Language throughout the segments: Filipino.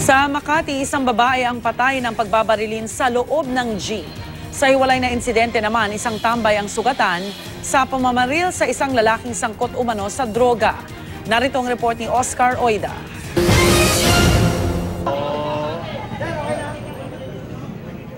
Sa Makati, isang babae ang patay ng pagbabarilin sa loob ng jeep. Sa hiwalay na insidente naman, isang tambay ang sugatan sa pamamaril sa isang lalaking sangkot umano sa droga. Narito ang report ni Oscar Oida.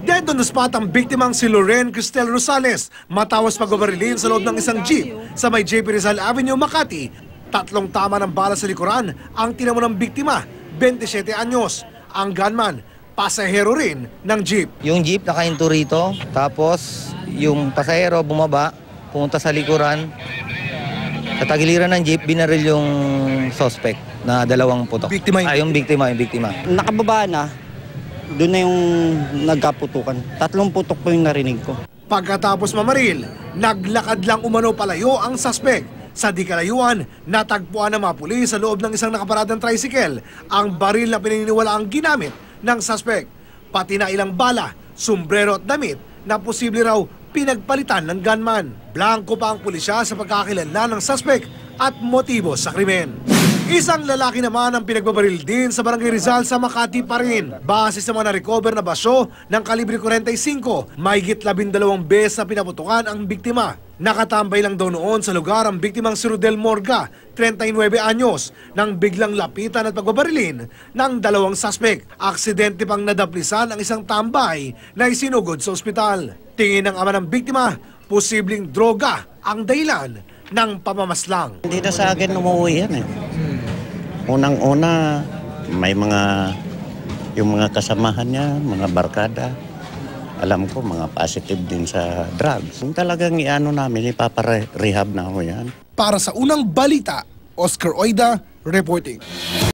Dead on the spot ang biktimang si Loren Cristel Rosales matapos pagbabarilin sa loob ng isang jeep sa may JP Rizal Avenue, Makati. 3 tama ng bala sa likuran ang tinamo ng biktima, 27 anyos. Ang gunman, pasahero rin ng jeep. Yung jeep nakahinto rito, tapos yung pasahero bumaba, pumunta sa likuran. Sa tagiliran ng jeep, binaril yung suspect na 2 putok. Biktima yung biktima. Nakababa na, doon na yung nagkaputukan. 3 putok po yung narinig ko. Pagkatapos mamaril, naglakad lang umano palayo ang suspect. Sa di kalayuan, natagpuan ng mga pulis sa loob ng isang nakaparadang tricycle ang baril na pininiwala ang ginamit ng suspect. Pati na ilang bala, sombrero at damit na posible raw pinagpalitan ng gunman. Blanco pa ang pulisya sa pagkakilala ng suspect at motibo sa krimen. Isang lalaki naman ang pinagbabaril din sa Barangay Rizal sa Makati pa rin. Base sa mga na-recover na basyo ng kalibre 45, mahigit 12 beses na pinaputukan ang biktima. Nakatambay lang daw noon sa lugar ang biktimang si Rodel Morga, 39 anyos, nang biglang lapitan at pagbabarilin ng 2 suspect. Aksidente pang nadaplisan ang isang tambay na isinugod sa ospital. Tingin ng ama ng biktima, posibleng droga ang dahilan ng pamamaslang. Hindi na sa akin umuwi yan eh. Unang-una, may yung mga kasamahan niya, mga barkada. Alam ko, mga positive din sa drugs. Kung talagang iano namin, ipapa-rehab na ako yan. Para sa unang balita, Oscar Oida reporting.